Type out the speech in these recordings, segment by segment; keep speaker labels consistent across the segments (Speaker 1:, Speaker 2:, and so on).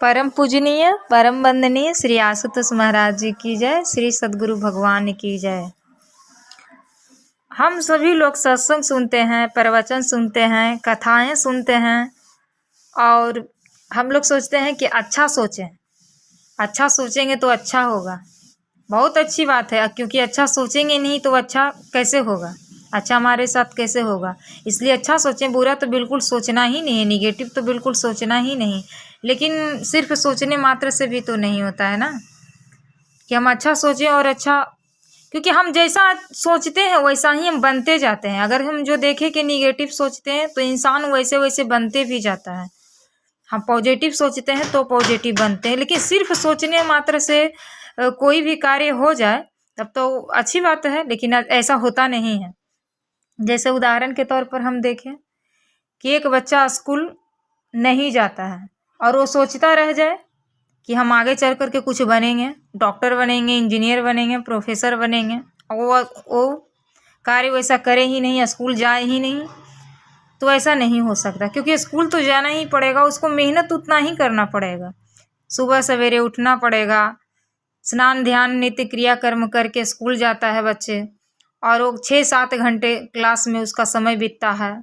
Speaker 1: परम पूजनीय परम वंदनीय श्री आशुतोष महाराज जी की जय। श्री सद्गुरु भगवान की जय। हम सभी लोग सत्संग सुनते हैं, प्रवचन सुनते हैं, कथाएं सुनते हैं और हम लोग सोचते हैं कि अच्छा सोचें, अच्छा सोचेंगे तो अच्छा होगा। बहुत अच्छी बात है, क्योंकि अच्छा सोचेंगे नहीं तो अच्छा कैसे होगा, अच्छा हमारे साथ कैसे होगा। इसलिए अच्छा सोचें, बुरा तो बिल्कुल सोचना ही नहीं है, निगेटिव तो बिल्कुल सोचना ही नहीं। लेकिन सिर्फ सोचने मात्र से भी तो नहीं होता है ना, कि हम अच्छा सोचें और अच्छा, क्योंकि हम जैसा सोचते हैं वैसा ही हम बनते जाते हैं। अगर हम जो देखें कि निगेटिव सोचते हैं तो इंसान वैसे वैसे बनते भी जाता है। हम पॉजिटिव सोचते हैं तो पॉजिटिव बनते हैं। लेकिन सिर्फ सोचने मात्र से कोई भी कार्य हो जाए तब तो अच्छी बात है, लेकिन ऐसा होता नहीं है। जैसे उदाहरण के तौर पर हम देखें कि एक बच्चा स्कूल नहीं जाता है और वो सोचता रह जाए कि हम आगे चल कर के कुछ बनेंगे, डॉक्टर बनेंगे, इंजीनियर बनेंगे, प्रोफेसर बनेंगे, और वो कार्य वैसा करे ही नहीं, स्कूल जाए ही नहीं, तो ऐसा नहीं हो सकता। क्योंकि स्कूल तो जाना ही पड़ेगा, उसको मेहनत उतना ही करना पड़ेगा। सुबह सवेरे उठना पड़ेगा, स्नान ध्यान नित्य क्रिया कर्म करके स्कूल जाता है बच्चे, और वो 6-7 घंटे क्लास में उसका समय बीतता है।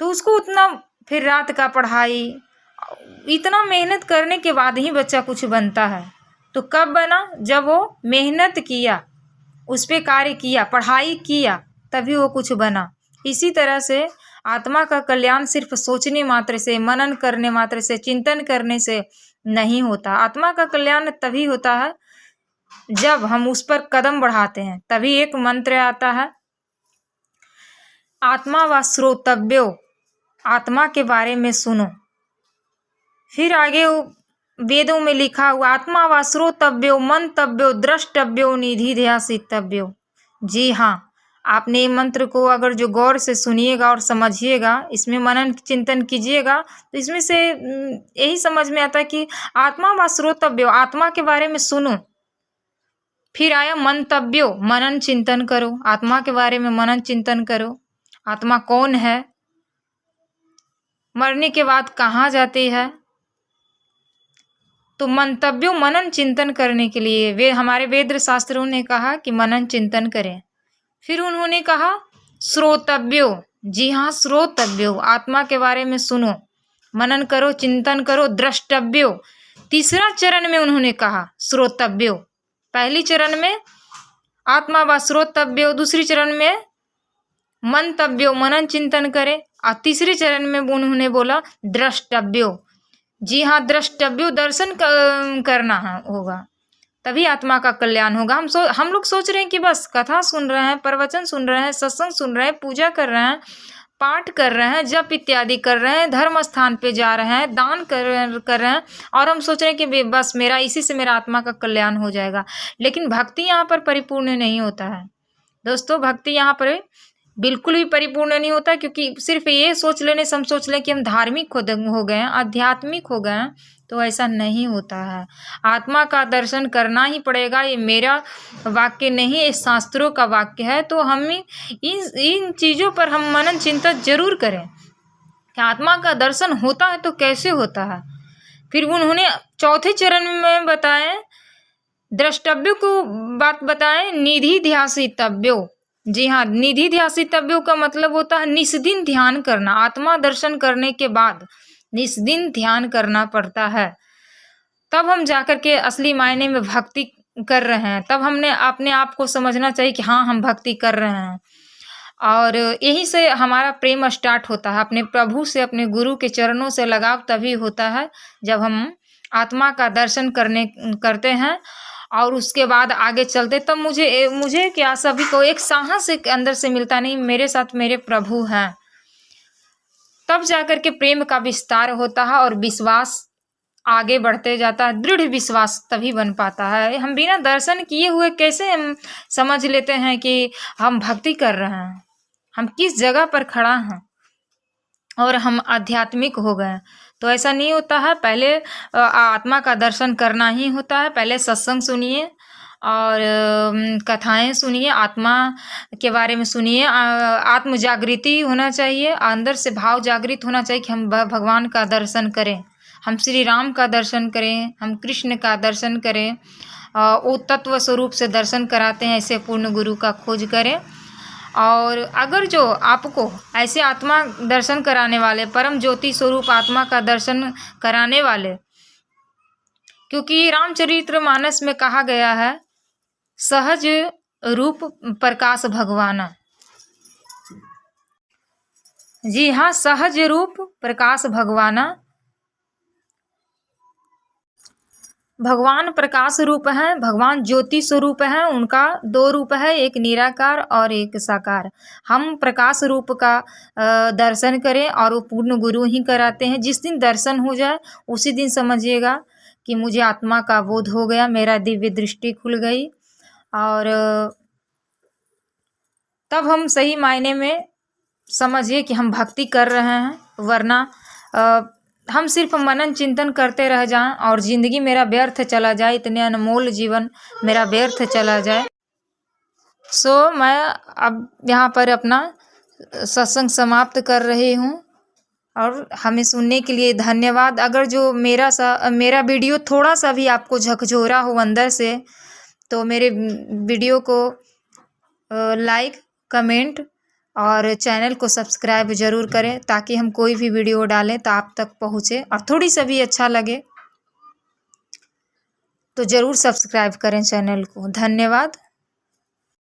Speaker 1: तो उसको उतना, फिर रात का पढ़ाई, इतना मेहनत करने के बाद ही बच्चा कुछ बनता है। तो कब बना? जब वो मेहनत किया, उस पर कार्य किया, पढ़ाई किया, तभी वो कुछ बना। इसी तरह से आत्मा का कल्याण सिर्फ सोचने मात्र से, मनन करने मात्र से, चिंतन करने से नहीं होता। आत्मा का कल्याण तभी होता है जब हम उस पर कदम बढ़ाते हैं। तभी एक मंत्र आता है, आत्मा व श्रोतव्यो, आत्मा के बारे में सुनो। फिर आगे वेदों में लिखा हुआ, आत्मा व श्रोतव्यो, मंतव्यो, द्रष्टव्यो, निधि ध्यासितव्यो। जी हाँ, आपने ये मंत्र को अगर जो गौर से सुनिएगा और समझिएगा, इसमें मनन चिंतन कीजिएगा, तो इसमें से यही समझ में आता है कि आत्मा व श्रोतव्यो, आत्मा के बारे में सुनो। फिर आया मंतव्यो, मनन चिंतन करो, आत्मा के बारे में मनन चिंतन करो। आत्मा कौन है, मरने के बाद कहाँ जाती है। तो मंतव्यों, मनन चिंतन करने के लिए वे हमारे वेद शास्त्रों ने कहा कि मनन चिंतन करें। फिर उन्होंने कहा श्रोतव्यो, जी हाँ श्रोतव्यो, आत्मा के बारे में सुनो, मनन करो, चिंतन करो। द्रष्टव्यो, तीसरा चरण में उन्होंने कहा श्रोतव्यो। पहली चरण में आत्मा व श्रोतव्यो, दूसरी चरण में मंतव्यो, मनन चिंतन करे, और तीसरे चरण में उन्होंने बोला द्रष्टव्यो। जी हाँ, द्रष्टव्यो, दर्शन करना होगा, तभी आत्मा का कल्याण होगा। हम लोग सोच रहे हैं कि बस कथा सुन रहे हैं, प्रवचन सुन रहे हैं, सत्संग सुन रहे हैं, पूजा कर रहे हैं, पाठ कर रहे हैं, जप इत्यादि कर रहे हैं, धर्म स्थान पे जा रहे हैं, दान कर रहे हैं, और हम सोच रहे हैं कि बस मेरा इसी से मेरा आत्मा का कल्याण हो जाएगा। लेकिन भक्ति यहाँ पर परिपूर्ण नहीं होता है दोस्तों। भक्ति यहाँ पर बिल्कुल भी परिपूर्ण नहीं होता, क्योंकि सिर्फ ये सोच लेने से हम सोच लें कि हम धार्मिक हो गए हैं, आध्यात्मिक हो गए हैं, तो ऐसा नहीं होता है। आत्मा का दर्शन करना ही पड़ेगा। ये मेरा वाक्य नहीं, ये शास्त्रों का वाक्य है। तो हम इन चीज़ों पर हम मनन चिंतन जरूर करें कि आत्मा का दर्शन होता है तो कैसे होता है। फिर उन्होंने चौथे चरण में बताएं, द्रष्टव्य को बात बताएं, निधि ध्यासितव्यो। जी हाँ, निधि ध्यासितव्यो का मतलब होता है निस्दिन ध्यान करना। आत्मा दर्शन करने के बाद निस्दिन ध्यान करना पड़ता है, तब हम जाकर के असली मायने में भक्ति कर रहे हैं। तब हमने अपने आप को समझना चाहिए कि हाँ, हम भक्ति कर रहे हैं। और यहीं से हमारा प्रेम स्टार्ट होता है, अपने प्रभु से, अपने गुरु के चरणों से लगाव तभी होता है जब हम आत्मा का दर्शन करते हैं। और उसके बाद आगे चलते, तब मुझे क्या, सभी को एक साहस एक अंदर से मिलता, नहीं मेरे साथ मेरे प्रभु हैं। तब जाकर के प्रेम का विस्तार होता है और विश्वास आगे बढ़ते जाता है। दृढ़ विश्वास तभी बन पाता है। हम बिना दर्शन किए हुए कैसे हम समझ लेते हैं कि हम भक्ति कर रहे हैं, हम किस जगह पर खड़ा हैं और हम आध्यात्मिक हो गए। तो ऐसा नहीं होता है। पहले आत्मा का दर्शन करना ही होता है। पहले सत्संग सुनिए और कथाएं सुनिए, आत्मा के बारे में सुनिए। आत्म जागृति होना चाहिए, अंदर से भाव जागृत होना चाहिए कि हम भगवान का दर्शन करें, हम श्री राम का दर्शन करें, हम कृष्ण का दर्शन करें, वो तत्व स्वरूप से दर्शन कराते हैं, ऐसे पूर्ण गुरु का खोज करें। और अगर जो आपको ऐसे आत्मा दर्शन कराने वाले, परम ज्योति स्वरूप आत्मा का दर्शन कराने वाले, क्योंकि रामचरितमानस में कहा गया है सहज रूप प्रकाश भगवाना। जी हाँ, सहज रूप प्रकाश भगवाना। भगवान प्रकाश रूप हैं, भगवान ज्योति स्वरूप हैं। उनका 2 रूप है, एक निराकार और एक साकार। हम प्रकाश रूप का दर्शन करें और वो पूर्ण गुरु ही कराते हैं। जिस दिन दर्शन हो जाए उसी दिन समझिएगा कि मुझे आत्मा का बोध हो गया, मेरा दिव्य दृष्टि खुल गई, और तब हम सही मायने में समझिए कि हम भक्ति कर रहे हैं। वरना हम सिर्फ मनन चिंतन करते रह जाएं और ज़िंदगी मेरा व्यर्थ चला जाए, इतने अनमोल जीवन मेरा व्यर्थ चला जाए। मैं अब यहाँ पर अपना सत्संग समाप्त कर रही हूँ, और हमें सुनने के लिए धन्यवाद। अगर जो मेरा वीडियो थोड़ा सा भी आपको झकझोरा हो अंदर से, तो मेरे वीडियो को लाइक, कमेंट और चैनल को सब्सक्राइब ज़रूर करें, ताकि हम कोई भी वीडियो डालें तो आप तक पहुँचे, और थोड़ी सा भी अच्छा लगे तो ज़रूर सब्सक्राइब करें चैनल को। धन्यवाद।